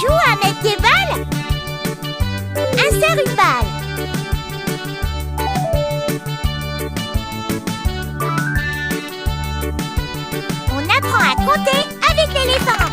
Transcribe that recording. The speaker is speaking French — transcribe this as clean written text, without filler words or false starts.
joue à mettre des balles. Insère une balle. On apprend à compter avec l'éléphant.